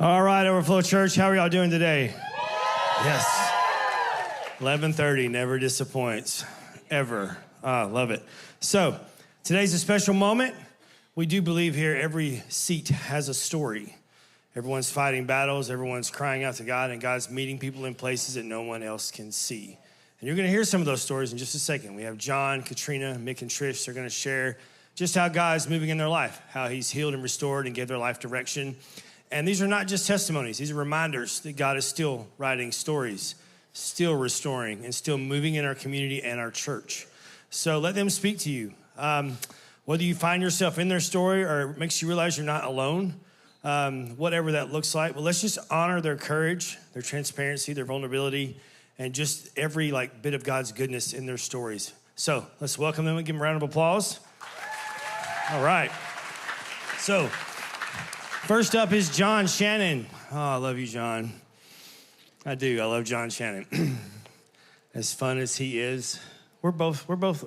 All right, Overflow Church, how are y'all doing today? Yes. 11:30 never disappoints, ever. Love it. So, today's a special moment. We do believe here every seat has a story. Everyone's fighting battles, everyone's crying out to God, and God's meeting people in places that no one else can see. And you're going to hear some of those stories in just a second. We have John, Katrina, Mick, and Trish. They're going to share just how God's moving in their life, how he's healed and restored and gave their life direction. And these are not just testimonies. These are reminders that God is still writing stories, still restoring, and still moving in our community and our church. So let them speak to you. Whether you find yourself in their story or it makes you realize you're not alone, whatever that looks like. Well, let's just honor their courage, their transparency, their vulnerability, and just every bit of God's goodness in their stories. So let's welcome them and give them a round of applause. All right. So first up is John Shannon. Oh, I love you, John. I do. I love John Shannon. As fun as he is, we're both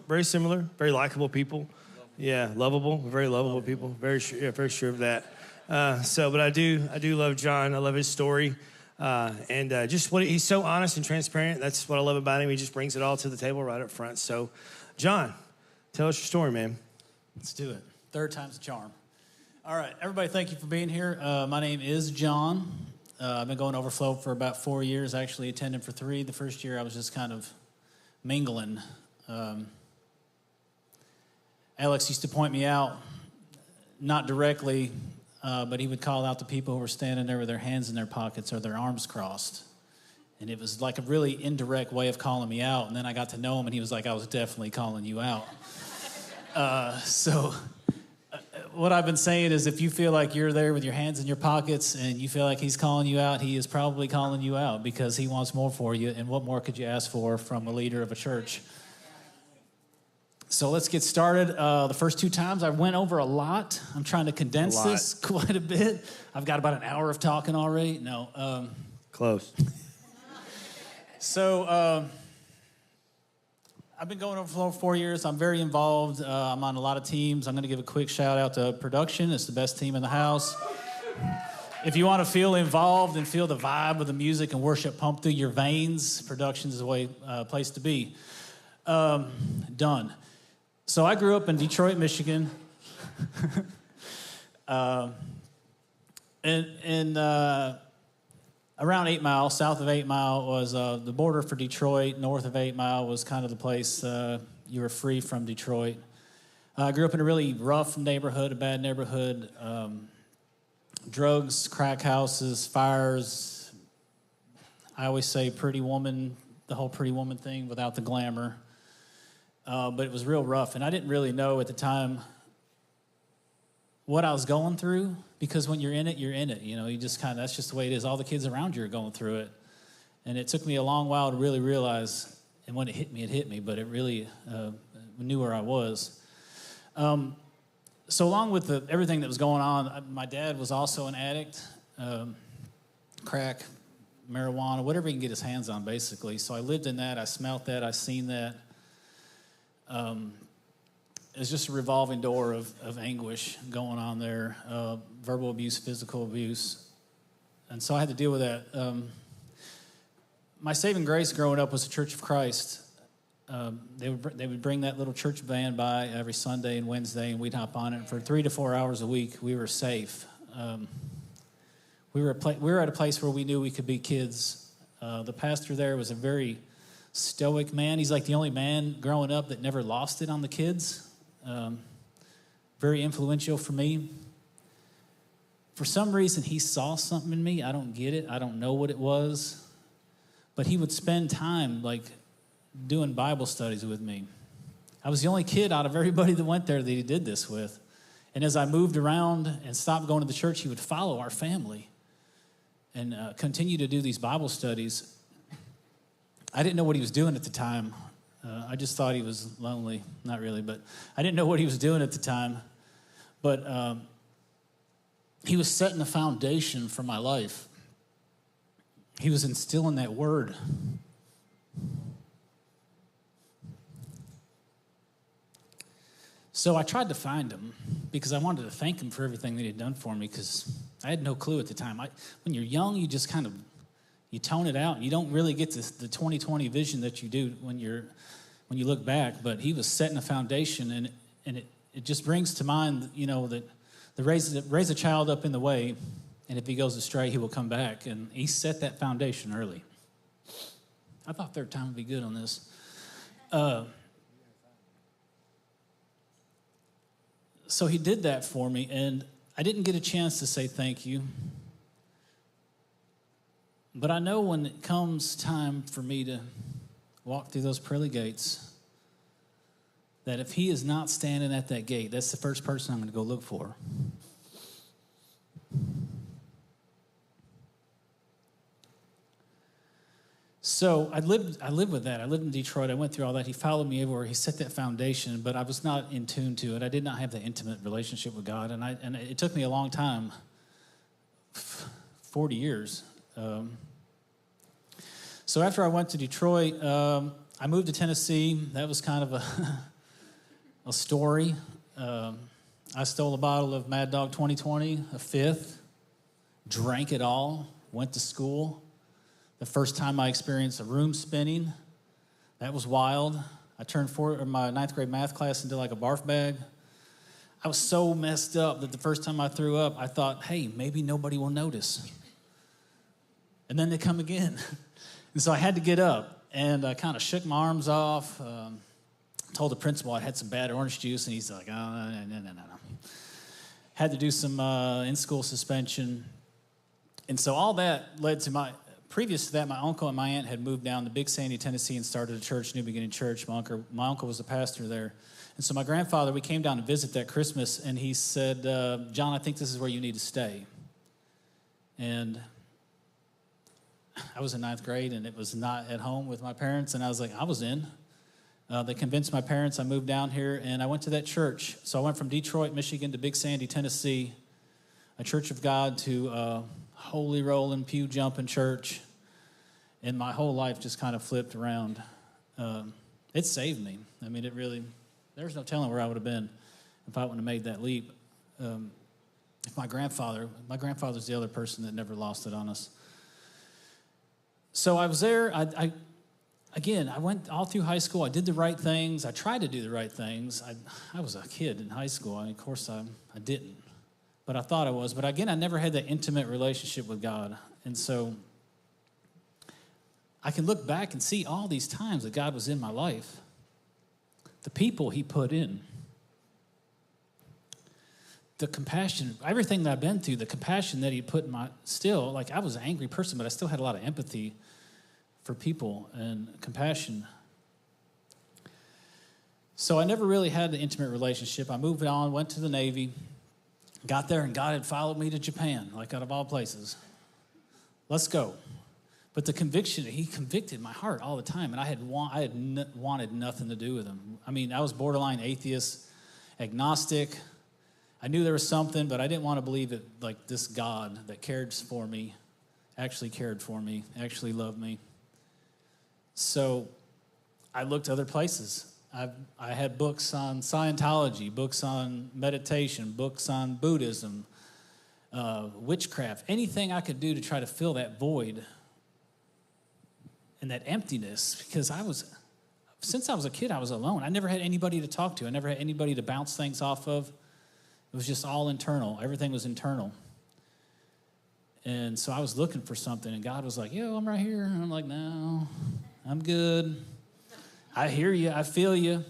very similar, very likable people. Yeah, lovable, very lovable people. Very sure of that. But I do love John. I love his story, and just what he's so honest and transparent. That's what I love about him. He just brings it all to the table right up front. So, John, tell us your story, man. Let's do it. Third time's a charm. All right, everybody, thank you for being here. My name is John. I've been going to Overflow for about 4 years, actually attended for 3. The first year I was just kind of mingling. Alex used to point me out, not directly, but he would call out the people who were standing there with their hands in their pockets or their arms crossed. And it was like a really indirect way of calling me out. And then I got to know him, and he was like, I was definitely calling you out. What I've been saying is if you feel like you're there with your hands in your pockets and you feel like he's calling you out, he is probably calling you out because he wants more for you. And what more could you ask for from a leader of a church? So let's get started. The first 2 times I went over a lot. I'm trying to condense this quite a bit. I've got about an hour of talking already. No. Close. I've been going Overflow for 4 years. I'm very involved. I'm on a lot of teams. I'm going to give a quick shout out to production. It's the best team in the house. If you want to feel involved and feel the vibe of the music and worship pump through your veins, production is the place to be. Done. So I grew up in Detroit, Michigan. Around 8 Mile, south of 8 Mile was the border for Detroit. North of 8 Mile was kind of the place you were free from Detroit. I grew up in a really rough neighborhood, a bad neighborhood. Drugs, crack houses, fires. I always say pretty woman, the whole pretty woman thing without the glamour. But it was real rough, and I didn't really know at the time what I was going through, because when you're in it, you're in it. You know, you just that's just the way it is. All the kids around you are going through it. And it took me a long while to really realize, and when it hit me, but it really knew where I was. So along with everything that was going on, my dad was also an addict, crack, marijuana, whatever he can get his hands on, basically. So I lived in that, I smelt that, I seen that. It's just a revolving door of anguish going on there, verbal abuse, physical abuse. And so I had to deal with that. My saving grace growing up was the Church of Christ. They would bring that little church van by every Sunday and Wednesday, and we'd hop on it. And for 3 to 4 hours a week, we were safe. We were at a place where we knew we could be kids. The pastor there was a very stoic man. He's like the only man growing up that never lost it on the kids. Very influential for me. For some reason, he saw something in me. I don't get it. I don't know what it was. But he would spend time, doing Bible studies with me. I was the only kid out of everybody that went there that he did this with. And as I moved around and stopped going to the church, he would follow our family and continue to do these Bible studies. I didn't know what he was doing at the time. I just thought he was lonely. Not really, but I didn't know what he was doing at the time. But he was setting the foundation for my life. He was instilling that word. So I tried to find him because I wanted to thank him for everything that he had done for me, because I had no clue at the time. When you're young, you just kind of, you tone it out. You don't really get the 20/20 vision that you do when you look back. But he was setting a foundation, and it just brings to mind, that raise a child up in the way, and if he goes astray, he will come back. And he set that foundation early. I thought third time would be good on this. So he did that for me, and I didn't get a chance to say thank you. But I know when it comes time for me to walk through those pearly gates, that if he is not standing at that gate, that's the first person I'm going to go look for. So I lived with that. I lived in Detroit. I went through all that. He followed me everywhere. He set that foundation, but I was not in tune to it. I did not have that intimate relationship with God, and it took me a long time, 40 years. So after I went to Detroit, I moved to Tennessee. That was kind of a story. I stole a bottle of Mad Dog 2020, a fifth, drank it all, went to school. The first time I experienced a room spinning, that was wild. I turned my ninth grade math class into like a barf bag. I was so messed up that the first time I threw up, I thought, hey, maybe nobody will notice. And then they come again. And so I had to get up, and I kind of shook my arms off, told the principal I had some bad orange juice, and he's like, oh, no. Had to do some in-school suspension. And so all that led to previous to that, my uncle and my aunt had moved down to Big Sandy, Tennessee, and started a church, New Beginning Church. My uncle was the pastor there. And so my grandfather, we came down to visit that Christmas, and he said, John, I think this is where you need to stay. And I was in ninth grade, and it was not at home with my parents, and I was like, I was in. They convinced my parents. I moved down here, and I went to that church. So I went from Detroit, Michigan, to Big Sandy, Tennessee, a Church of God, to holy rolling, pew jumping church. And my whole life just kind of flipped around. It saved me. I mean, it really, there's no telling where I would have been if I wouldn't have made that leap. If my grandfather's the other person that never lost it on us. So I was there. I went all through high school. I did the right things. I tried to do the right things. I was a kid in high school. Of course, I didn't. But I thought I was. But again, I never had that intimate relationship with God. And so I can look back and see all these times that God was in my life. The people he put in. The compassion, everything that I've been through, the compassion that he put in I was an angry person, but I still had a lot of empathy for people and compassion. So I never really had an intimate relationship. I moved on, went to the Navy, got there, and God had followed me to Japan, like out of all places. Let's go. But the conviction, he convicted my heart all the time, and I had wanted nothing to do with him. I mean, I was borderline atheist, agnostic. I knew there was something, but I didn't want to believe that, like, this God that cared for me, actually loved me. So I looked other places. I had books on Scientology, books on meditation, books on Buddhism, witchcraft, anything I could do to try to fill that void and that emptiness, because since I was a kid, I was alone. I never had anybody to talk to. I never had anybody to bounce things off of. It was just all internal. Everything was internal. And so I was looking for something, and God was like, yo, I'm right here. And I'm like, no, I'm good. I hear you. I feel you.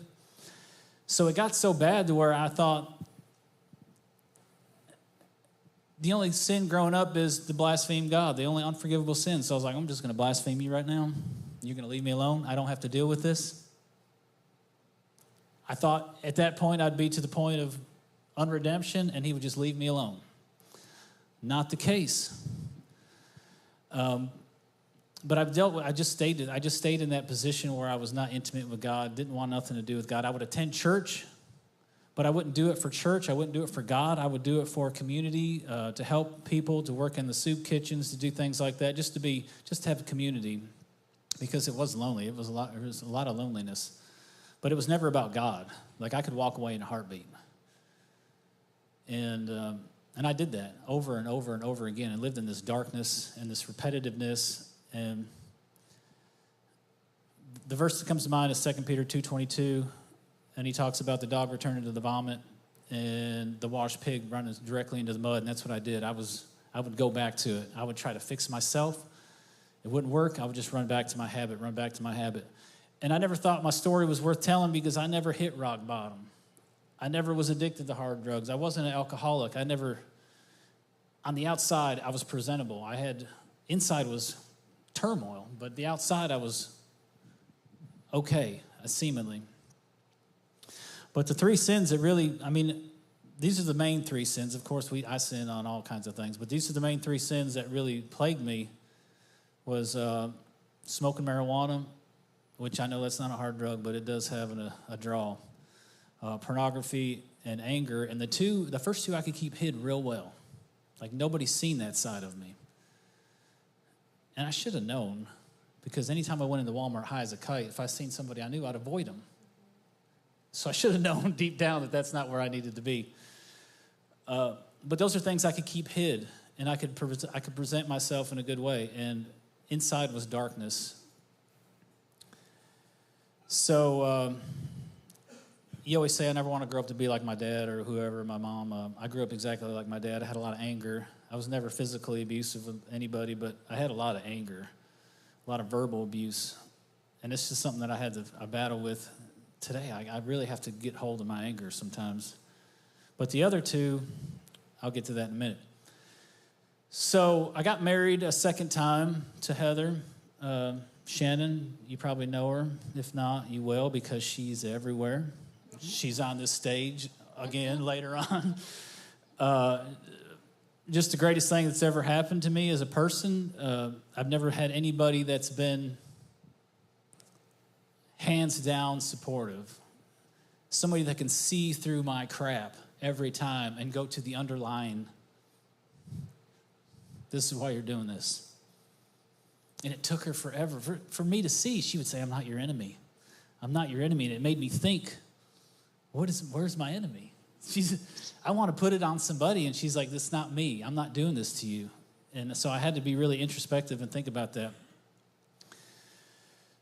So it got so bad to where I thought, the only sin growing up is to blaspheme God, the only unforgivable sin. So I was like, I'm just going to blaspheme you right now. You're going to leave me alone. I don't have to deal with this. I thought at that point I'd be to the point of unredemption, and he would just leave me alone. Not the case. But I just stayed in that position where I was not intimate with God, didn't want nothing to do with God. I would attend church, but I wouldn't do it for church. I wouldn't do it for God. I would do it for a community, to help people, to work in the soup kitchens, to do things like that, just to have a community, because it was lonely. There was a lot of loneliness, but it was never about God. Like, I could walk away in a heartbeat. And And I did that over and over and over again and lived in this darkness and this repetitiveness. And the verse that comes to mind is 2 Peter 2:22, and he talks about the dog returning to the vomit and the washed pig running directly into the mud, and that's what I did. I would go back to it. I would try to fix myself. It wouldn't work. I would just run back to my habit. And I never thought my story was worth telling because I never hit rock bottom. I never was addicted to hard drugs. I wasn't an alcoholic. On the outside, I was presentable. Inside was turmoil, but the outside I was okay, seemingly. But the three sins that really, these are the main three sins. Of course, I sin on all kinds of things, but these are the main three sins that really plagued me was smoking marijuana, which I know that's not a hard drug, but it does have a draw. Pornography and anger. And the first two I could keep hid real well. Like nobody's seen that side of me. And I should have known, because anytime I went into Walmart high as a kite, if I seen somebody I knew, I'd avoid them. So I should have known deep down that that's not where I needed to be. But those are things I could keep hid, and I could present myself in a good way. And inside was darkness. So you always say I never want to grow up to be like my dad or whoever, my mom. I grew up exactly like my dad. I had a lot of anger. I was never physically abusive with anybody, but I had a lot of anger, a lot of verbal abuse. And it's just something that I battle with today. I really have to get hold of my anger sometimes. But the other two, I'll get to that in a minute. So I got married a second time to Heather. Shannon, you probably know her. If not, you will, because she's everywhere. She's on this stage again later on. Just the greatest thing that's ever happened to me as a person. I've never had anybody that's been hands down supportive. Somebody that can see through my crap every time and go to the underlying, this is why you're doing this. And it took her forever. For me to see, she would say, I'm not your enemy. I'm not your enemy. And it made me think, where's my enemy? I want to put it on somebody. And she's like, this is not me. I'm not doing this to you. And so I had to be really introspective and think about that.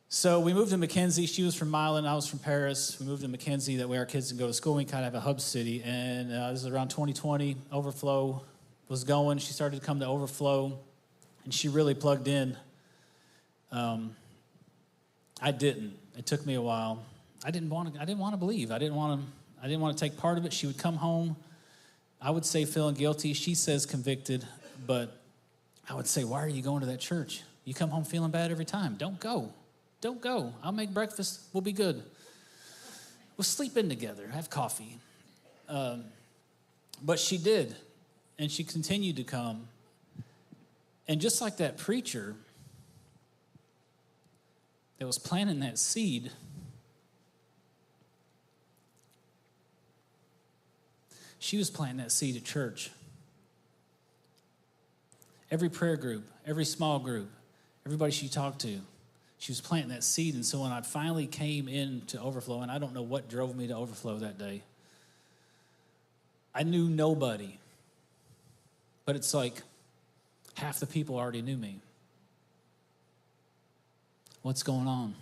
So we moved to McKenzie. She was from Milan. I was from Paris. We moved to McKenzie. That way our kids can go to school. We kind of have a hub city. And this is around 2020. Overflow was going. She started to come to Overflow. And she really plugged in. I didn't. It took me a while. I didn't want to believe. I didn't want to take part of it. She would come home. I would say feeling guilty. She says convicted. But I would say, why are you going to that church? You come home feeling bad every time. Don't go. Don't go. I'll make breakfast. We'll be good. We'll sleep in together. Have coffee. But she did. And she continued to come. And just like that preacher that was planting that seed, she was planting that seed at church. Every prayer group, every small group, everybody she talked to, she was planting that seed. And so when I finally came into Overflow, and I don't know what drove me to Overflow that day, I knew nobody. But it's like half the people already knew me. What's going on?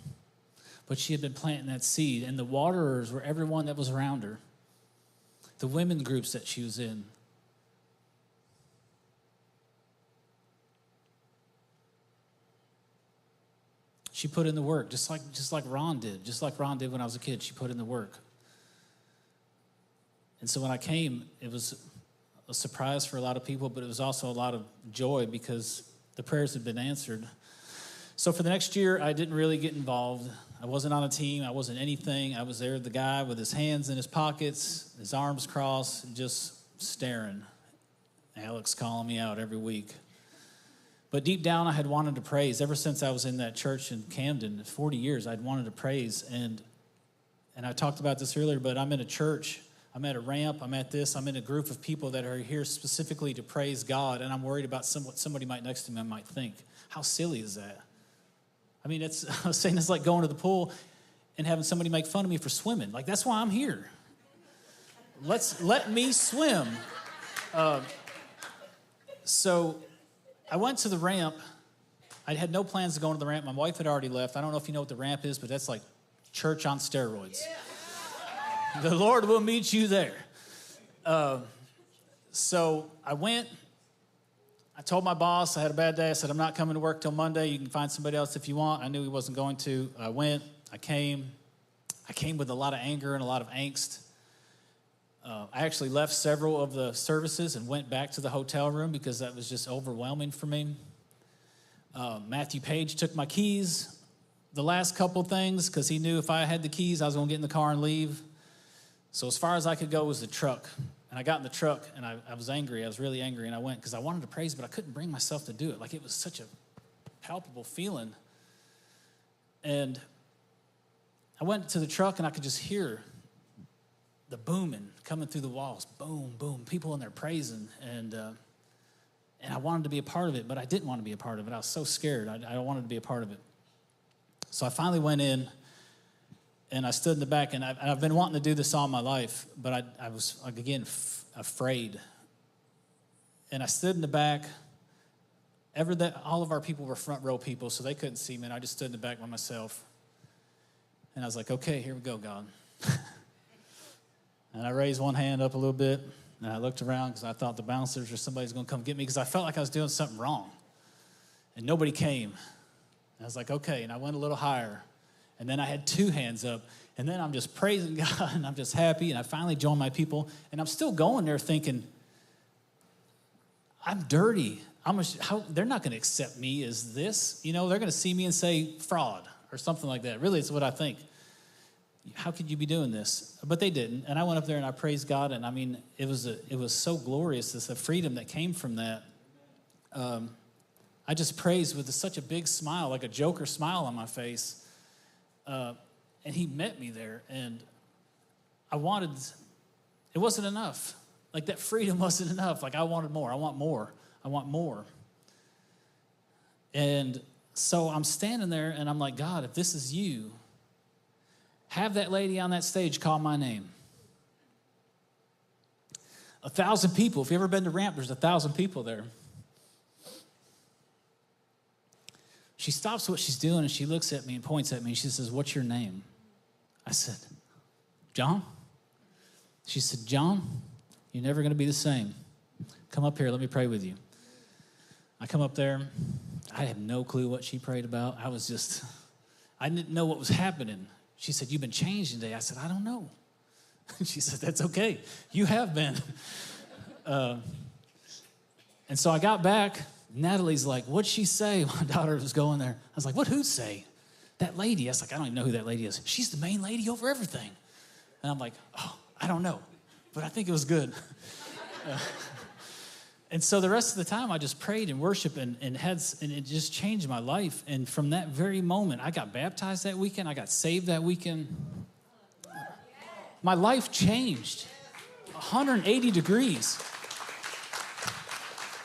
But she had been planting that seed, and the waterers were everyone that was around her. The women groups that she was in. She put in the work, just like Ron did. Just like Ron did when I was a kid. She put in the work. And so when I came, it was a surprise for a lot of people, but it was also a lot of joy because the prayers had been answered. So for the next year, I didn't really get involved. I wasn't on a team. I wasn't anything. I was there, the guy with his hands in his pockets, his arms crossed, just staring. Alex calling me out every week. But deep down, I had wanted to praise. Ever since I was in that church in Camden, 40 years, I'd wanted to praise. And I talked about this earlier, but I'm in a church. I'm at a ramp. I'm at this. I'm in a group of people that are here specifically to praise God, and I'm worried about what somebody next to me might think. How silly is that? I mean, I was saying it's like going to the pool and having somebody make fun of me for swimming. Like, that's why I'm here. Let me swim. So I went to the ramp. I had no plans to go into the ramp. My wife had already left. I don't know if you know what the ramp is, but that's like church on steroids. The Lord will meet you there. So I went. I told my boss I had a bad day. I said, I'm not coming to work till Monday. You can find somebody else if you want. I knew he wasn't going to. I went. I came with a lot of anger and a lot of angst. I actually left several of the services and went back to the hotel room because that was just overwhelming for me. Matthew Page took my keys, the last couple things, because he knew if I had the keys, I was going to get in the car and leave. So as far as I could go was the truck. And I got in the truck, and I was angry. I was really angry, and I went because I wanted to praise, but I couldn't bring myself to do it. Like, it was such a palpable feeling. And I went to the truck, and I could just hear the booming coming through the walls. Boom, boom, people in there praising. And I wanted to be a part of it, but I didn't want to be a part of it. I was so scared. I wanted to be a part of it. So I finally went in, and I stood in the back, and I've been wanting to do this all my life, but I was, again, afraid. And I stood in the back. All of our people were front row people, so they couldn't see me, and I just stood in the back by myself. And I was like, okay, here we go, God. And I raised one hand up a little bit, and I looked around because I thought the bouncers or somebody's going to come get me because I felt like I was doing something wrong. And nobody came. And I was like, okay, and I went a little higher. And then I had two hands up, and then I'm just praising God, and I'm just happy, and I finally joined my people, and I'm still going there thinking, I'm dirty. They're not going to accept me as this. You know, they're going to see me and say fraud or something like that. Really, it's what I think. How could you be doing this? But they didn't, and I went up there and I praised God, and I mean, it was so glorious, the freedom that came from that. I just praised with such a big smile, like a Joker smile on my face, and he met me there, and it wasn't enough. Like, that freedom wasn't enough. Like, I wanted more. I want more. I want more. And so I'm standing there, and I'm like, God, if this is you, have that lady on that stage call my name. 1,000 people. If you've ever been to Ramp, there's 1,000 people there. She stops what she's doing, and she looks at me and points at me, and she says, what's your name? I said, John? She said, John, you're never going to be the same. Come up here. Let me pray with you. I come up there. I had no clue what she prayed about. I didn't know what was happening. She said, you've been changed today. I said, I don't know. She said, that's okay. You have been. And so I got back. Natalie's like, what'd she say? My daughter was going there. I was like, who'd say? That lady. I was like, I don't even know who that lady is. She's the main lady over everything. And I'm like, oh, I don't know. But I think it was good. And so the rest of the time, I just prayed and worshiped, and it just changed my life. And from that very moment, I got baptized that weekend. I got saved that weekend. My life changed 180 degrees.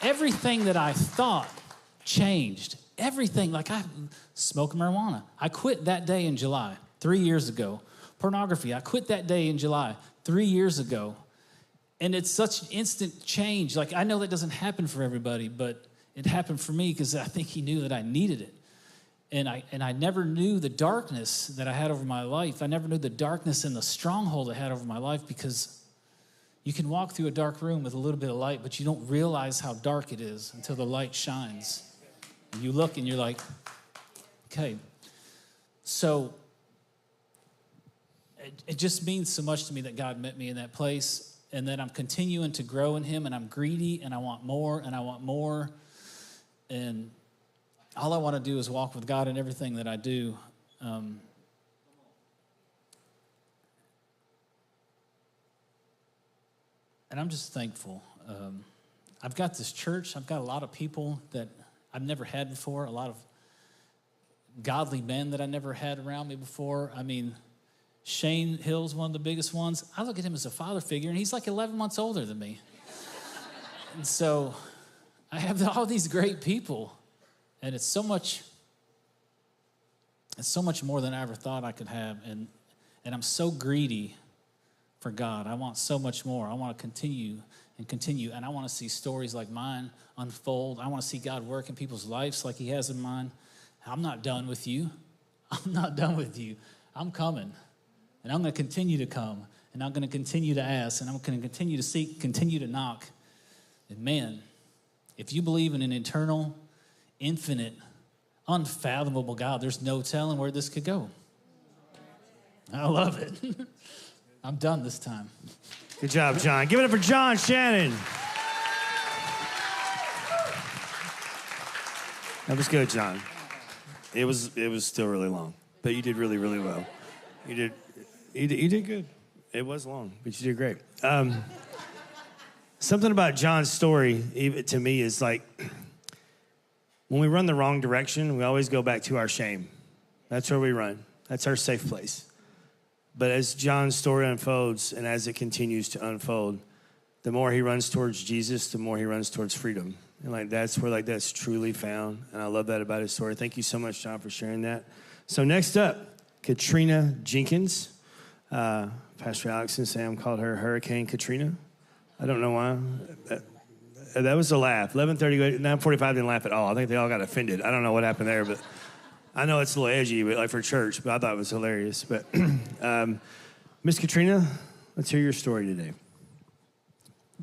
Everything that I thought changed. Everything. Like, I smoked marijuana. I quit that day in July, 3 years ago. Pornography. I quit that day in July, 3 years ago. And it's such instant change. Like, I know that doesn't happen for everybody, but it happened for me because I think he knew that I needed it. And I never knew the darkness that I had over my life. I never knew the darkness and the stronghold I had over my life, because you can walk through a dark room with a little bit of light, but you don't realize how dark it is until the light shines. And you look and you're like, okay. So it just means so much to me that God met me in that place, and that I'm continuing to grow in him, and I'm greedy, and I want more, and I want more. And all I want to do is walk with God in everything that I do. And I'm just thankful. I've got this church. I've got a lot of people that I've never had before, a lot of godly men that I never had around me before. I mean, Shane Hill's one of the biggest ones. I look at him as a father figure, and he's like 11 months older than me. And so I have all these great people, and it's so much more than I ever thought I could have. And I'm so greedy for God. I want so much more. I want to continue and continue. And I want to see stories like mine unfold. I want to see God work in people's lives like he has in mine. I'm not done with you. I'm not done with you. I'm coming. And I'm going to continue to come. And I'm going to continue to ask. And I'm going to continue to seek, continue to knock. And man, if you believe in an eternal, infinite, unfathomable God, there's no telling where this could go. I love it. I'm done this time. Good job, John. Give it up for John Shannon. That was good, John. It was still really long, but you did really, really well. You did good. It was long, but you did great. Something about John's story, even to me, is like when we run the wrong direction, we always go back to our shame. That's where we run. That's our safe place. But as John's story unfolds and as it continues to unfold, the more he runs towards Jesus, the more he runs towards freedom. And that's where that's truly found. And I love that about his story. Thank you so much, John, for sharing that. So next up, Katrina Jenkins. Pastor Alex and Sam called her Hurricane Katrina. I don't know why. That was a laugh. 11:30, 9:45 didn't laugh at all. I think they all got offended. I don't know what happened there, but I know it's a little edgy, but for church, but I thought it was hilarious. But Miss Katrina, let's hear your story today.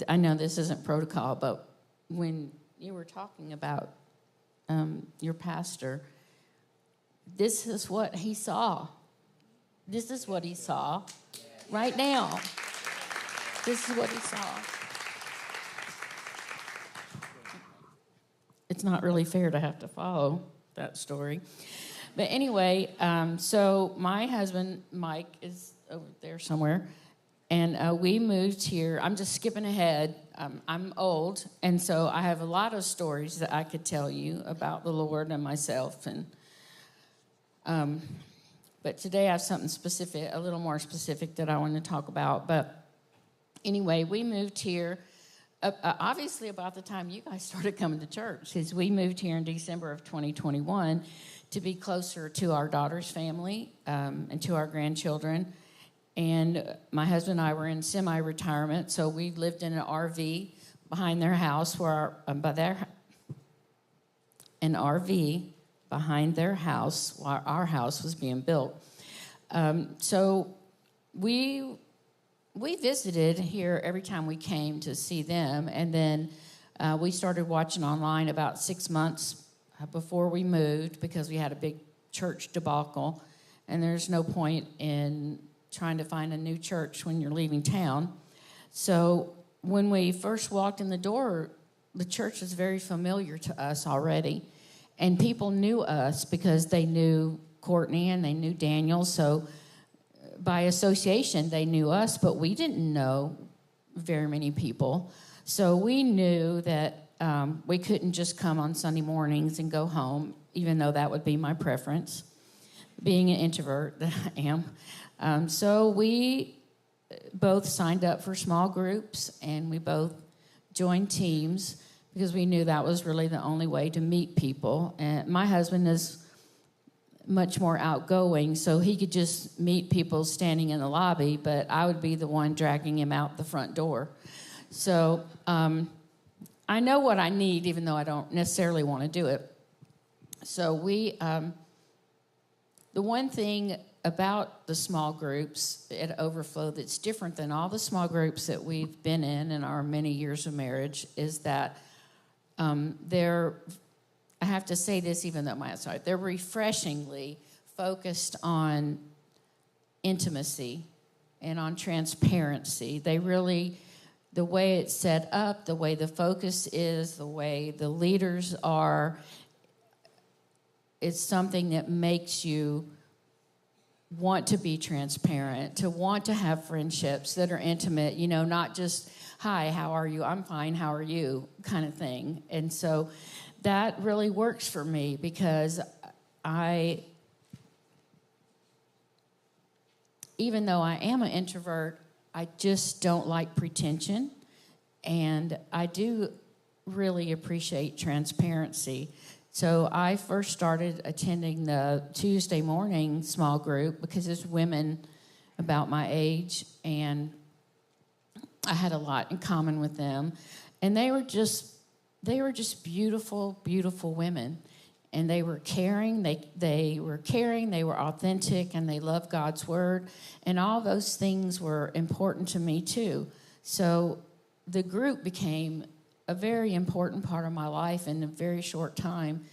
I know this isn't protocol, but when you were talking about your pastor, this is what he saw. This is what he saw right now. This is what he saw. It's not really fair to have to follow that story. But anyway, so my husband, Mike, is over there somewhere. And we moved here. I'm just skipping ahead. I'm old, and so I have a lot of stories that I could tell you about the Lord and myself. And but today I have something specific, a little more specific that I want to talk about. But anyway, we moved here obviously about the time you guys started coming to church, because we moved here in December of 2021 to be closer to our daughter's family and to our grandchildren. And my husband and I were in semi-retirement, so we lived in an RV behind their house, an RV behind their house while our house was being built. So we visited here every time we came to see them, and then we started watching online about 6 months before we moved because we had a big church debacle, and there's no point in trying to find a new church when you're leaving town. So when we first walked in the door, the church was very familiar to us already, and people knew us because they knew Courtney and they knew Daniel, so by association they knew us, but we didn't know very many people. So we knew that we couldn't just come on Sunday mornings and go home, even though that would be my preference, being an introvert that I am. So we both signed up for small groups, and we both joined teams because we knew that was really the only way to meet people. And my husband is much more outgoing, so he could just meet people standing in the lobby, but I would be the one dragging him out the front door. So I know what I need, even though I don't necessarily want to do it. So the one thing about the small groups at Overflow that's different than all the small groups that we've been in our many years of marriage is that they're, I have to say this even though they're refreshingly focused on intimacy and on transparency. They really, the way it's set up, the way the focus is, the way the leaders are, it's something that makes you want to be transparent, to want to have friendships that are intimate, not just, hi, how are you? I'm fine, how are you? Kind of thing. And so that really works for me because even though I am an introvert, I just don't like pretension, and I do really appreciate transparency. So I first started attending the Tuesday morning small group because it's women about my age, and I had a lot in common with them. And they were just beautiful, beautiful women. And they were caring, they were authentic, and they loved God's word. And all those things were important to me too. So the group became a very important part of my life in a very short time.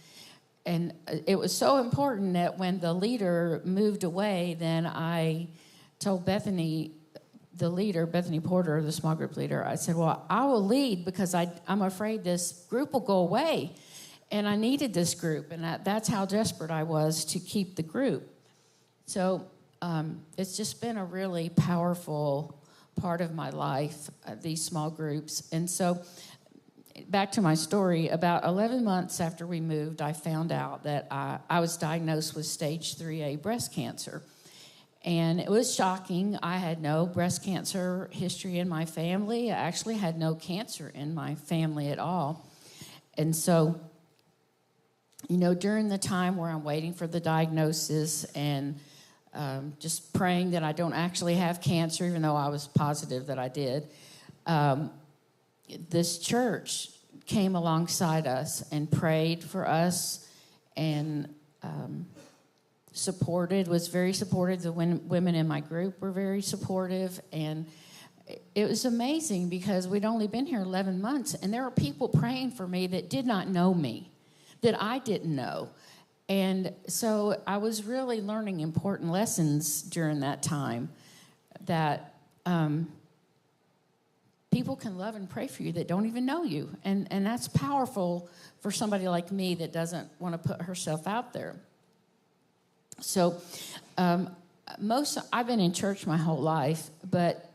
And it was so important that when the leader moved away, then I told Bethany, the leader, Bethany Porter, the small group leader, I said, well, I will lead because I'm afraid this group will go away. And I needed this group, and that's how desperate I was to keep the group. So it's just been a really powerful part of my life, these small groups. And so back to my story, about 11 months after we moved, I found out that I was diagnosed with stage 3A breast cancer. And it was shocking. I had no breast cancer history in my family. I actually had no cancer in my family at all. And so, you know, during the time where I'm waiting for the diagnosis and just praying that I don't actually have cancer, even though I was positive that I did, this church came alongside us and prayed for us and was very supportive. The women in my group were very supportive. And it was amazing because we'd only been here 11 months, and there were people praying for me that did not know me, that I didn't know. And so I was really learning important lessons during that time, that people can love and pray for you that don't even know you. And that's powerful for somebody like me that doesn't want to put herself out there. So I've been in church my whole life, but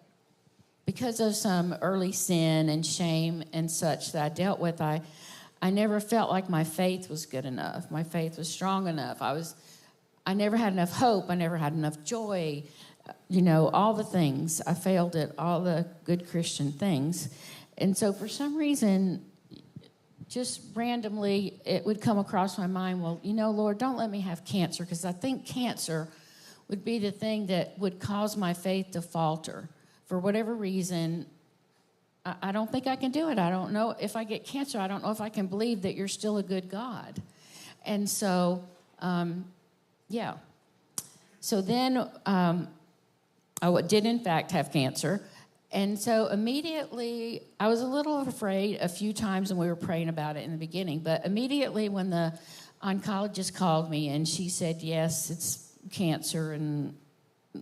because of some early sin and shame and such that I dealt with, I never felt like my faith was good enough. My faith was strong enough. I never had enough hope. I never had enough joy. You know, all the things. I failed at all the good Christian things. And so for some reason, just randomly, it would come across my mind, well, you know, Lord, don't let me have cancer, because I think cancer would be the thing that would cause my faith to falter. For whatever reason, I don't think I can do it. I don't know if I get cancer. I don't know if I can believe that you're still a good God. And so, yeah. So then I did, in fact, have cancer. And so immediately, I was a little afraid a few times when we were praying about it in the beginning. But immediately when the oncologist called me and she said, yes, it's cancer, and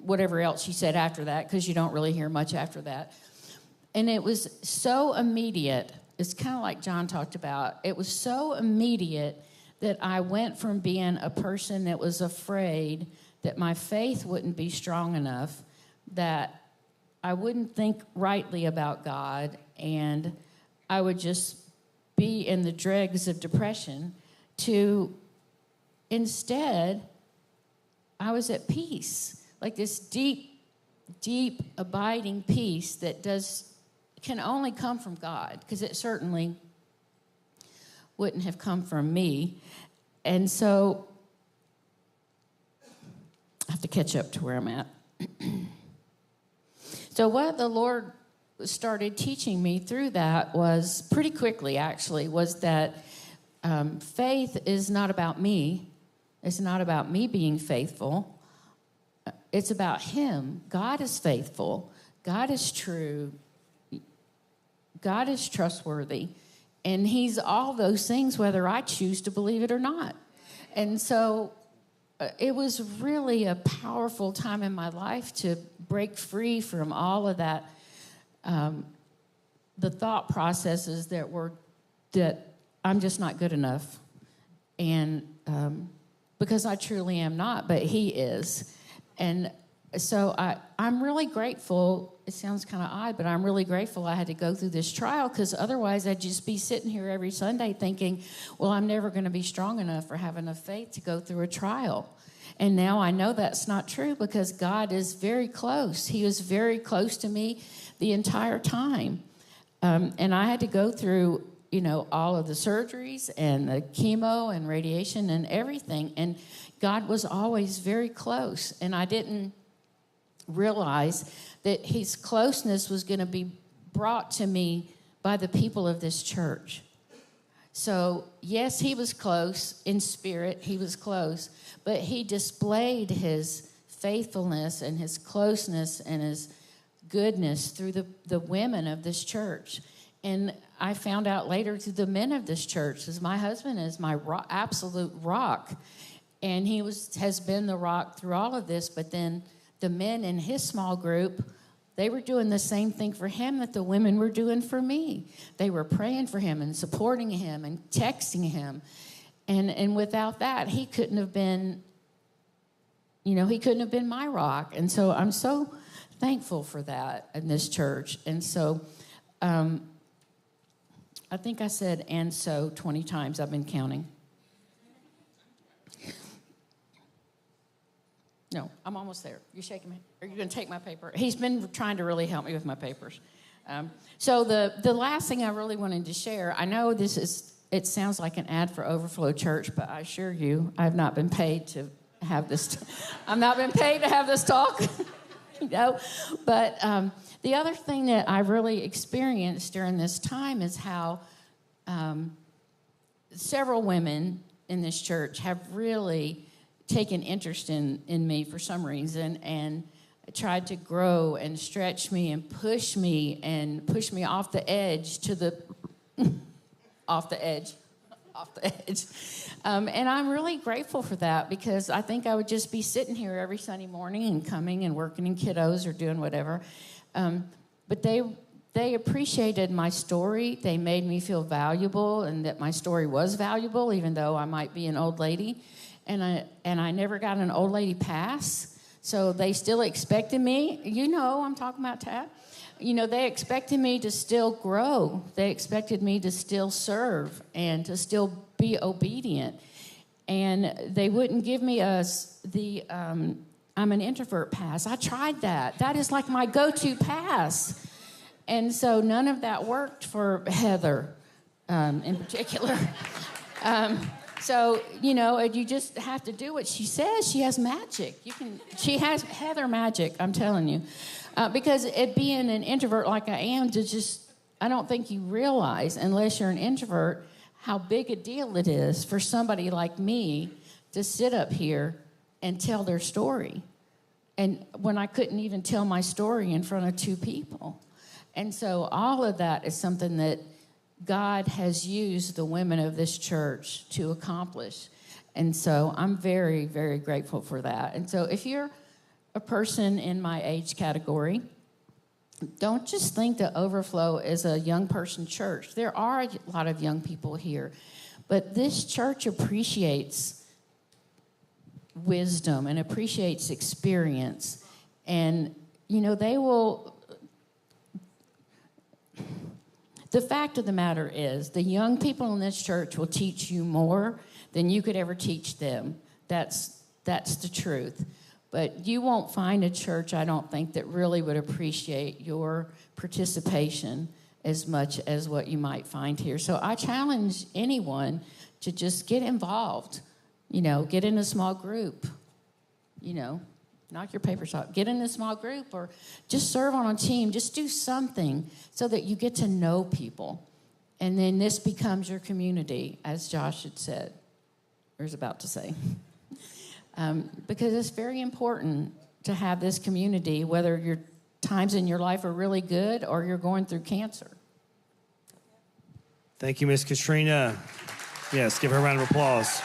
whatever else she said after that, because you don't really hear much after that. And it was so immediate. It's kind of like John talked about. It was so immediate that I went from being a person that was afraid that my faith wouldn't be strong enough, that I wouldn't think rightly about God, and I would just be in the dregs of depression, to instead, I was at peace. Like this deep, deep, abiding peace that can only come from God, because it certainly wouldn't have come from me. And so I have to catch up to where I'm at. So what the Lord started teaching me through that was, pretty quickly actually, was that faith is not about me. It's not about me being faithful. It's about Him. God is faithful. God is true. God is trustworthy. And He's all those things, whether I choose to believe it or not. And so it was really a powerful time in my life to break free from all of that, the thought processes that I'm just not good enough. And because I truly am not, but He is. And so I'm really grateful. It sounds kind of odd, but I'm really grateful I had to go through this trial, because otherwise I'd just be sitting here every Sunday thinking, well, I'm never going to be strong enough or have enough faith to go through a trial. And now I know that's not true, because God is very close. He was very close to me the entire time. And I had to go through, you know, all of the surgeries and the chemo and radiation and everything. And God was always very close. And I didn't realize that His closeness was going to be brought to me by the people of this church. So, yes, he was close in spirit. He was close. But he displayed his faithfulness and his closeness and his goodness through the women of this church. And I found out later through the men of this church, because my husband is my absolute rock. And he has been the rock through all of this. But then the men in his small group, they were doing the same thing for him that the women were doing for me. They were praying for him and supporting him and texting him. And without that, he couldn't have been, he couldn't have been my rock. And so I'm so thankful for that in this church. And so I think I said "and so" 20 times. I've been counting. No, I'm almost there. You shaking me? Are you going to take my paper? He's been trying to really help me with my papers. So the last thing I really wanted to share, I know it sounds like an ad for Overflow Church, but I assure you, I have not been paid to have this. I'm not been paid to have this talk. But the other thing that I really experienced during this time is how several women in this church have really taken interest in me for some reason and tried to grow and stretch me and push me off the edge off the edge. And I'm really grateful for that, because I think I would just be sitting here every Sunday morning and coming and working in kiddos or doing whatever. But they appreciated my story. They made me feel valuable and that my story was valuable, even though I might be an old lady. And I never got an old lady pass. So they still expected me. I'm talking about Tad. They expected me to still grow. They expected me to still serve and to still be obedient. And they wouldn't give me I'm an introvert pass. I tried that. That is like my go-to pass. And so none of that worked for Heather in particular. So, you just have to do what she says. She has magic. She has Heather magic, I'm telling you. Because being an introvert like I am, I don't think you realize, unless you're an introvert, how big a deal it is for somebody like me to sit up here and tell their story. And when I couldn't even tell my story in front of two people. And so all of that is something that God has used the women of this church to accomplish. And so I'm very, very grateful for that. And so if you're a person in my age category, don't just think that Overflow is a young person church. There are a lot of young people here. But this church appreciates wisdom and appreciates experience. And, they will... The fact of the matter is, the young people in this church will teach you more than you could ever teach them. That's the truth. But you won't find a church, I don't think, that really would appreciate your participation as much as what you might find here. So I challenge anyone to just get involved. Get in a small group. Knock your papers off. Get in a small group or just serve on a team. Just do something so that you get to know people. And then this becomes your community, as Josh had said, or is about to say. Because it's very important to have this community, whether your times in your life are really good or you're going through cancer. Thank you, Miss Katrina. Yes, give her a round of applause.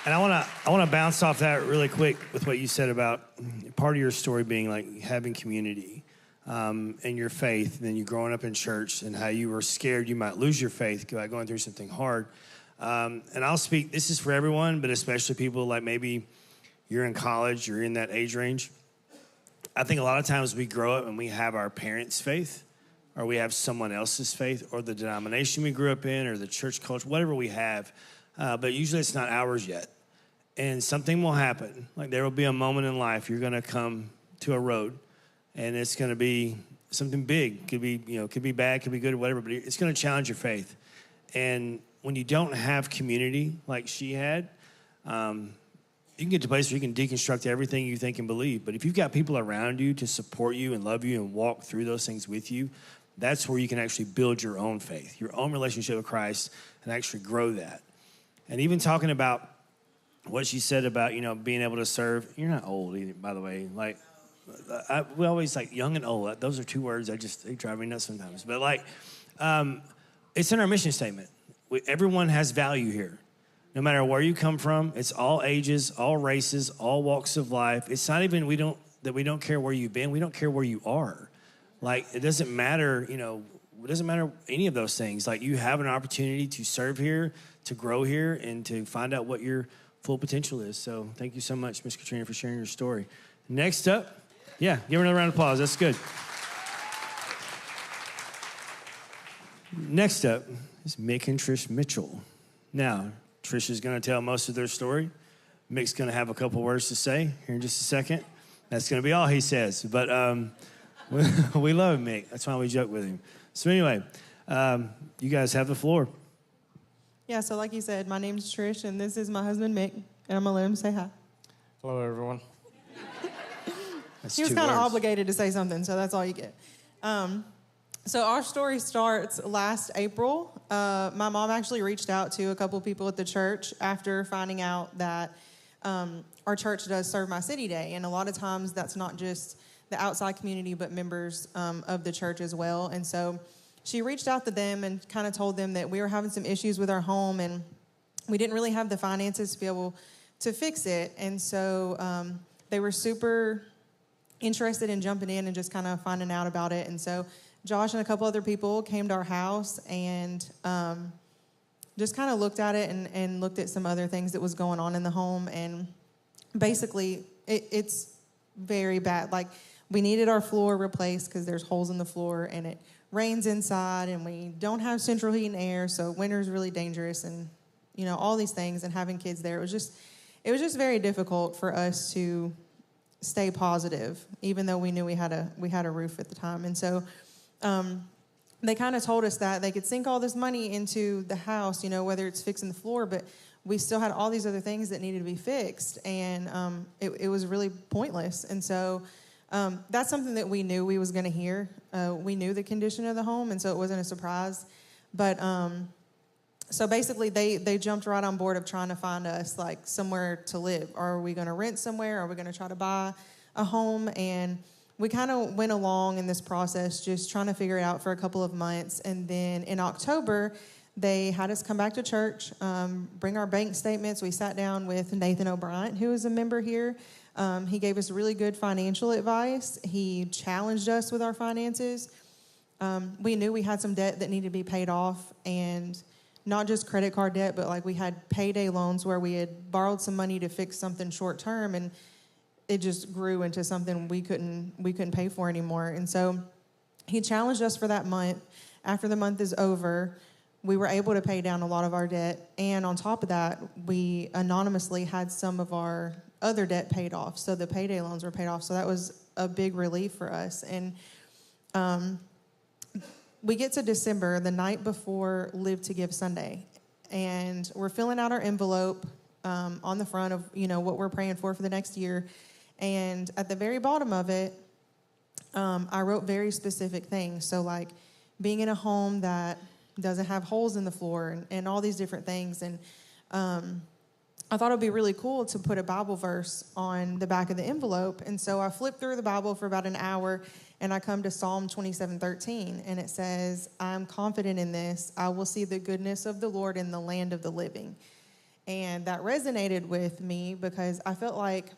And I want to bounce off that really quick with what you said about part of your story being like having community and your faith, and then you growing up in church and how you were scared you might lose your faith by going through something hard. And I'll speak, this is for everyone, but especially people like maybe you're in college, you're in that age range. I think a lot of times we grow up and we have our parents' faith, or we have someone else's faith, or the denomination we grew up in, or the church culture, whatever we have. But usually it's not ours yet. And something will happen. Like there will be a moment in life you're going to come to a road, and it's going to be something big. Could be, could be bad, could be good, or whatever, but it's going to challenge your faith. And when you don't have community like she had, you can get to a place where you can deconstruct everything you think and believe. But if you've got people around you to support you and love you and walk through those things with you, that's where you can actually build your own faith, your own relationship with Christ, and actually grow that. And even talking about what she said about, being able to serve. You're not old either, by the way. Like, we always like young and old. Those are two words they drive me nuts sometimes. But it's in our mission statement. Everyone has value here. No matter where you come from, it's all ages, all races, all walks of life. It's not even we don't care where you've been. We don't care where you are. Like, it doesn't matter, it doesn't matter any of those things. Like, you have an opportunity to serve here, to grow here, and to find out what your full potential is. So thank you so much, Miss Katrina, for sharing your story. Next up, give her another round of applause. That's good. Next up is Mick and Trish Mitchell. Now, Trish is going to tell most of their story. Mick's going to have a couple words to say here in just a second. That's going to be all he says. But we love Mick. That's why we joke with him. So anyway, you guys have the floor. Yeah, so like you said, my name's Trish, and this is my husband, Mick, and I'm going to let him say hi. Hello, everyone. He was kind of obligated to say something, so that's all you get. So our story starts last April. My mom actually reached out to a couple people at the church after finding out that our church does Serve My City Day, and a lot of times that's not just the outside community, but members of the church as well. And so she reached out to them and kind of told them that we were having some issues with our home, and we didn't really have the finances to be able to fix it. And so they were super interested in jumping in and just kind of finding out about it. And so Josh and a couple other people came to our house and just kind of looked at it and looked at some other things that was going on in the home. And basically, it's very bad. Like, we needed our floor replaced because there's holes in the floor, and it rains inside, and we don't have central heat and air, so winter's really dangerous, and all these things. And having kids there, it was just very difficult for us to stay positive, even though we knew we had a roof at the time. And so they kind of told us that they could sink all this money into the house, whether it's fixing the floor, but we still had all these other things that needed to be fixed, and it was really pointless. And so that's something that we knew we was going to hear. We knew the condition of the home, and so it wasn't a surprise. But so basically, they jumped right on board of trying to find us like somewhere to live. Are we going to rent somewhere? Are we going to try to buy a home? And we kind of went along in this process, just trying to figure it out for a couple of months. And then in October, they had us come back to church, bring our bank statements. We sat down with Nathan O'Brien, who is a member here. He gave us really good financial advice. He challenged us with our finances. We knew we had some debt that needed to be paid off, and not just credit card debt, but like we had payday loans where we had borrowed some money to fix something short term, and it just grew into something we couldn't pay for anymore. And so he challenged us for that month. After the month is over, we were able to pay down a lot of our debt, and on top of that, we anonymously had some of our other debt paid off. So the payday loans were paid off. So that was a big relief for us. And we get to December, the night before Live to Give Sunday, and we're filling out our envelope on the front of what we're praying for the next year. And at the very bottom of it, I wrote very specific things. So like being in a home that doesn't have holes in the floor and all these different things. And I thought it would be really cool to put a Bible verse on the back of the envelope. And so I flipped through the Bible for about an hour, and I come to Psalm 27:13, and it says, "I'm confident in this. I will see the goodness of the Lord in the land of the living." And that resonated with me because I felt like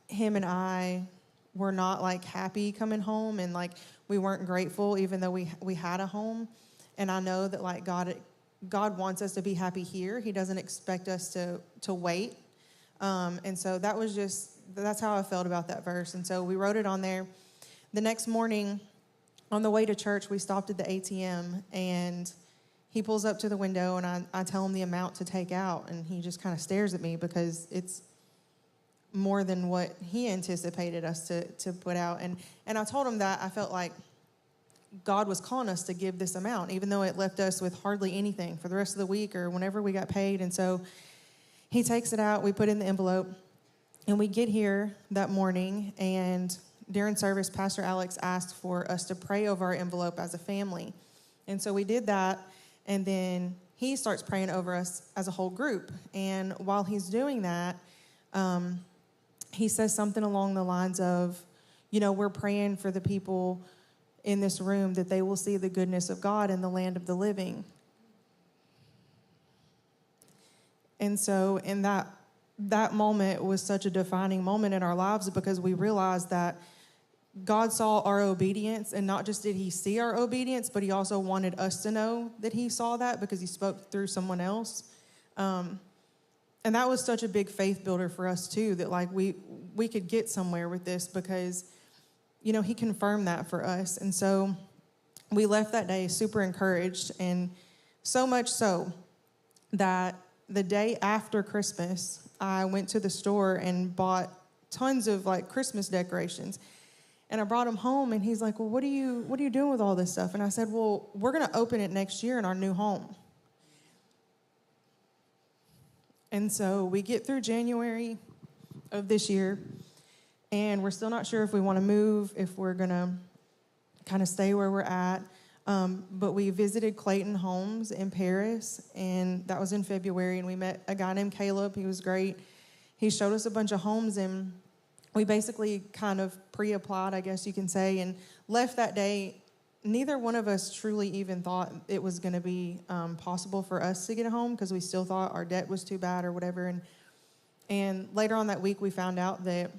him and I were not like happy coming home, and like we weren't grateful even though we had a home. And I know that like God wants us to be happy here. He doesn't expect us to wait. And so that's how I felt about that verse. And so we wrote it on there. The next morning, on the way to church, we stopped at the ATM, and he pulls up to the window, and I tell him the amount to take out, and he just kind of stares at me because it's more than what he anticipated us to put out. And I told him that I felt like God was calling us to give this amount, even though it left us with hardly anything for the rest of the week or whenever we got paid. And so he takes it out, we put it in the envelope, and we get here that morning, and during service, Pastor Alex asked for us to pray over our envelope as a family. And so we did that, and then he starts praying over us as a whole group. And while he's doing that, he says something along the lines of, we're praying for the people in this room that they will see the goodness of God in the land of the living. And so in that moment was such a defining moment in our lives, because we realized that God saw our obedience, and not just did he see our obedience, but he also wanted us to know that he saw that, because he spoke through someone else. And that was such a big faith builder for us too, that like we could get somewhere with this, because, he confirmed that for us. And so we left that day super encouraged, and so much so that the day after Christmas, I went to the store and bought tons of like Christmas decorations. And I brought them home, and he's like, well, what are you doing with all this stuff? And I said, well, we're going to open it next year in our new home. And so we get through January of this year, and we're still not sure if we want to move, if we're going to kind of stay where we're at. But we visited Clayton Homes in Paris, and that was in February, and we met a guy named Caleb. He was great. He showed us a bunch of homes, and we basically kind of pre-applied, I guess you can say, and left that day. Neither one of us truly even thought it was going to be possible for us to get a home, because we still thought our debt was too bad or whatever. And later on that week, we found out that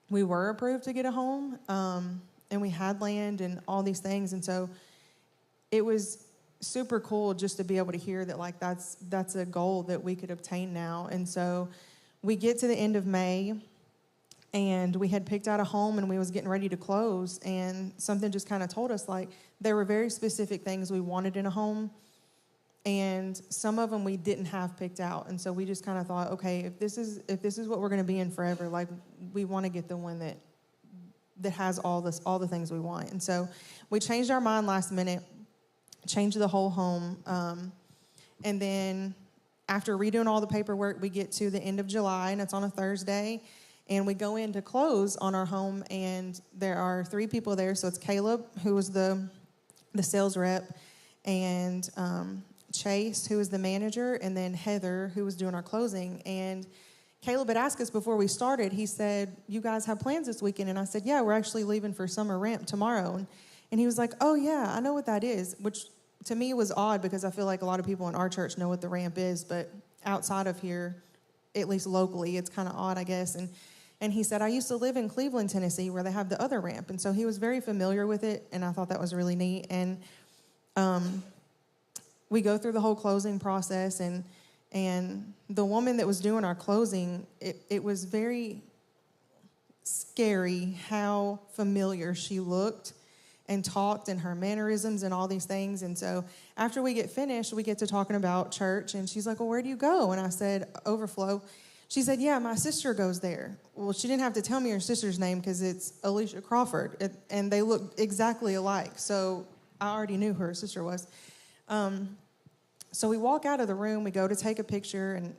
we were approved to get a home, and we had land and all these things. And so it was super cool just to be able to hear that, like, that's a goal that we could obtain now. And so we get to the end of May, and we had picked out a home, and we was getting ready to close, and something just kind of told us, like, there were very specific things we wanted in a home, and some of them we didn't have picked out. And so we just kind of thought, okay, if this is what we're going to be in forever, like, we want to get the one that has all the things we want. And so we changed our mind last minute, changed the whole home, and then after redoing all the paperwork, we get to the end of July, and it's on a Thursday. And we go in to close on our home, and there are 3 people there. So it's Caleb, who was the sales rep, and Chase, who was the manager, and then Heather, who was doing our closing. And Caleb had asked us before we started, he said, you guys have plans this weekend? And I said, yeah, we're actually leaving for summer ramp tomorrow. And he was like, oh, yeah, I know what that is, which to me was odd, because I feel like a lot of people in our church know what the ramp is, but outside of here, at least locally, it's kind of odd, I guess. And he said, I used to live in Cleveland, Tennessee, where they have the other ramp. And so he was very familiar with it, and I thought that was really neat. And we go through the whole closing process, and the woman that was doing our closing, it was very scary how familiar she looked and talked, and her mannerisms and all these things. And so after we get finished, we get to talking about church, and she's like, well, where do you go? And I said, Overflow. She said, yeah, my sister goes there. Well, she didn't have to tell me her sister's name, because it's Alicia Crawford, and they look exactly alike. So I already knew who her sister was. So we walk out of the room, we go to take a picture, and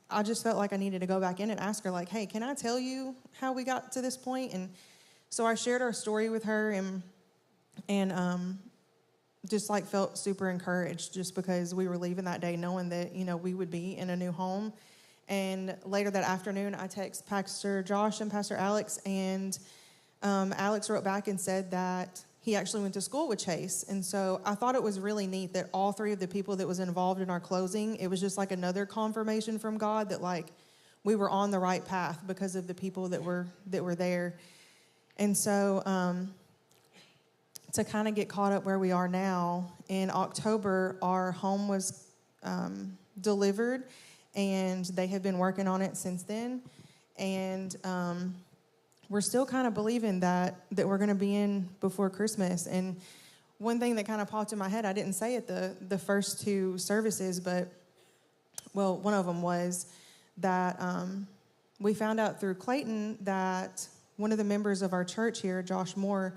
I just felt like I needed to go back in and ask her, like, hey, can I tell you how we got to this point? And so I shared our story with her, and just like felt super encouraged, just because we were leaving that day knowing that, we would be in a new home. And later that afternoon, I text Pastor Josh and Pastor Alex, and Alex wrote back and said that he actually went to school with Chase. And so I thought it was really neat that all 3 of the people that was involved in our closing, it was just like another confirmation from God that, like, we were on the right path because of the people that were there. And so to kind of get caught up where we are now, in October, our home was delivered, and they have been working on it since then. And we're still kind of believing that we're going to be in before Christmas. And one thing that kind of popped in my head, I didn't say it the first 2 services, but, well, one of them was that we found out through Clayton that one of the members of our church here, Josh Moore,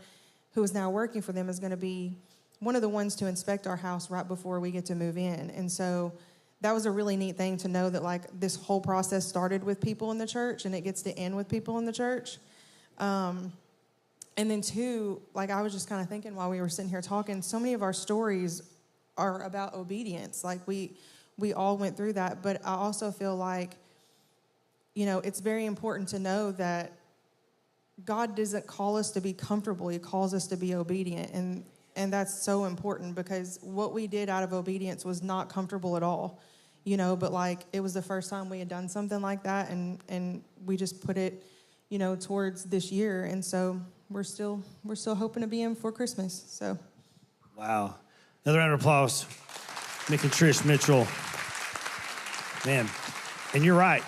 who is now working for them, is going to be one of the ones to inspect our house right before we get to move in. And so that was a really neat thing to know that like this whole process started with people in the church and it gets to end with people in the church. And then two, like I was just kind of thinking while we were sitting here talking, so many of our stories are about obedience. Like we all went through that, but I also feel like, you know, it's very important to know that God doesn't call us to be comfortable. He calls us to be obedient. And that's so important because what we did out of obedience was not comfortable at all, you know, but like it was the first time we had done something like that. And we just put it, you know, towards this year. And so we're still hoping to be in for Christmas. So. Wow. Another round of applause. Nick and Trish, Mitchel. Man, and you're right.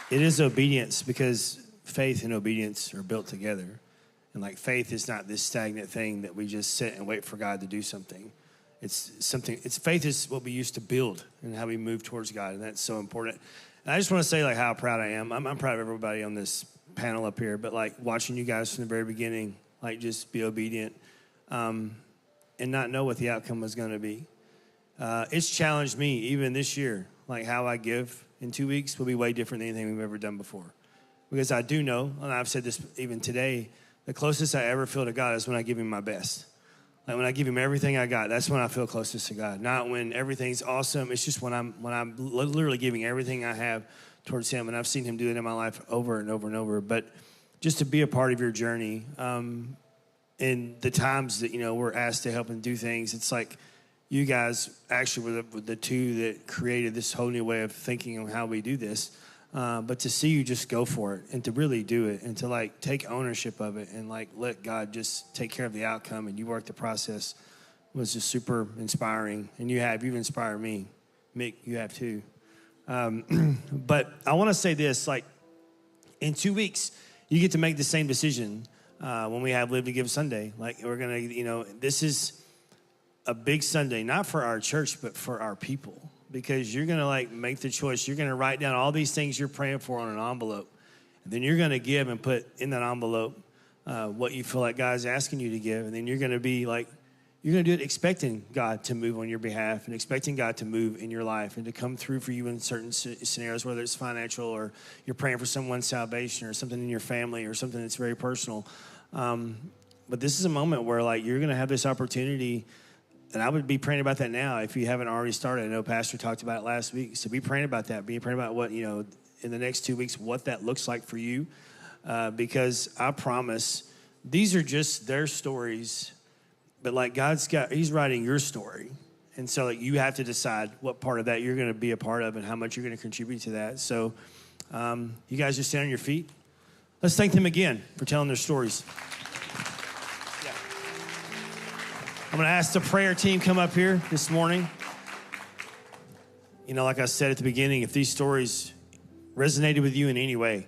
It is obedience because faith and obedience are built together. And like faith is not this stagnant thing that we just sit and wait for God to do something. Faith is what we use to build and how we move towards God. And that's so important. And I just want to say like how proud I am. I'm proud of everybody on this panel up here, but like watching you guys from the very beginning, like just be obedient and not know what the outcome was going to be. It's challenged me even this year, like how I give in 2 weeks will be way different than anything we've ever done before. Because I do know, and I've said this even today, the closest I ever feel to God is when I give him my best. Like when I give him everything I got, that's when I feel closest to God. Not when everything's awesome. It's just when I'm literally giving everything I have towards him. And I've seen him do it in my life over and over and over. But just to be a part of your journey, in the times that, you know, we're asked to help and do things, it's like you guys actually were the two that created this whole new way of thinking on how we do this. But to see you just go for it and to really do it and to like take ownership of it and like let God just take care of the outcome and you work the process was just super inspiring. And you've inspired me. Mick, you have too. But I want to say this, like in 2 weeks, you get to make the same decision when we have Live to Give Sunday. Like we're going to, you know, this is a big Sunday, not for our church, but for our people. Because you're going to like make the choice. You're going to write down all these things you're praying for on an envelope. And then you're going to give and put in that envelope what you feel like God's asking you to give. And then you're going to be like, you're going to do it expecting God to move on your behalf and expecting God to move in your life and to come through for you in certain scenarios, whether it's financial or you're praying for someone's salvation or something in your family or something that's very personal. But this is a moment where like you're going to have this opportunity. And I would be praying about that now if you haven't already started. I know Pastor talked about it last week. So be praying about that. Be praying about what, you know, in the next 2 weeks, what that looks like for you. Because I promise these are just their stories. But like he's writing your story. And so like you have to decide what part of that you're going to be a part of and how much you're going to contribute to that. So you guys just stand on your feet. Let's thank them again for telling their stories. I'm going to ask the prayer team come up here this morning. You know, like I said at the beginning, if these stories resonated with you in any way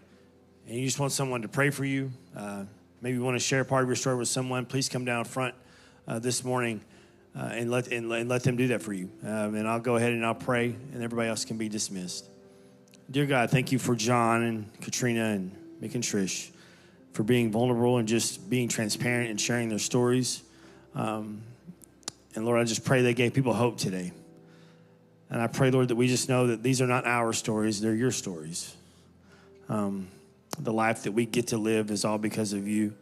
and you just want someone to pray for you, maybe you want to share part of your story with someone, please come down front this morning and let them do that for you. And I'll go ahead and I'll pray and everybody else can be dismissed. Dear God, thank you for John and Katrina and Mick and Trish for being vulnerable and just being transparent and sharing their stories. And Lord, I just pray they gave people hope today. And I pray, Lord, that we just know that these are not our stories, they're your stories. The life that we get to live is all because of you.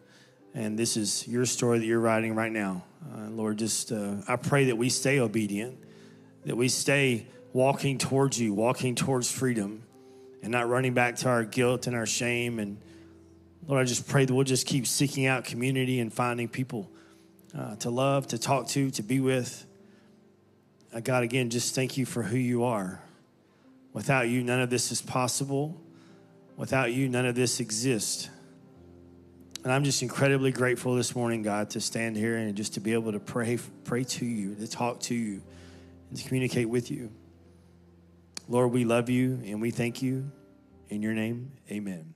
And this is your story that you're writing right now. Lord, just I pray that we stay obedient, that we stay walking towards you, walking towards freedom, and not running back to our guilt and our shame. And Lord, I just pray that we'll just keep seeking out community and finding people to love, to talk to be with. God, again, just thank you for who you are. Without you, none of this is possible. Without you, none of this exists. And I'm just incredibly grateful this morning, God, to stand here and just to be able to pray to you, to talk to you, and to communicate with you. Lord, we love you and we thank you. In your name, amen.